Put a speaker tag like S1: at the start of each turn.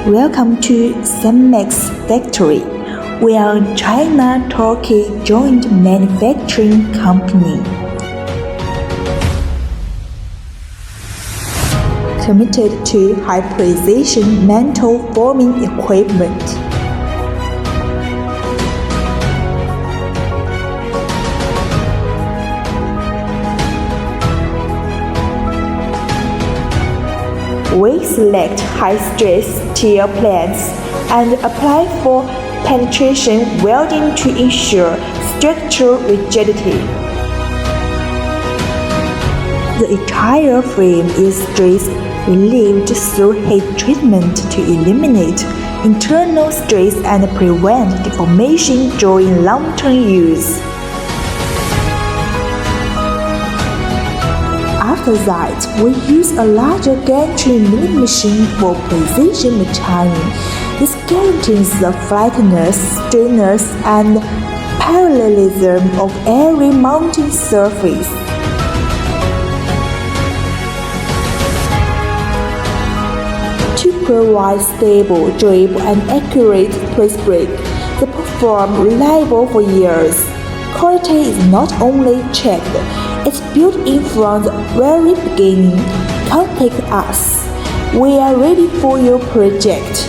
S1: Welcome to SMAX factory. We are a China-Turkey joint manufacturing company. Committed to high-precision metal forming equipment. We select high-stress steel plates and apply for penetration welding to ensure structural rigidity. The entire frame is stress relieved through heat treatment to eliminate internal stress and prevent deformation during long-term use. After that, we use a larger gantry milling machine for precision machining. This guarantees the flatness, straightness, and parallelism of every mounting surface. To provide stable, durable, and accurate press brake, they perform reliable for years. Quality is not only checked, it's built in from the very beginning. Contact us. We are ready for your project.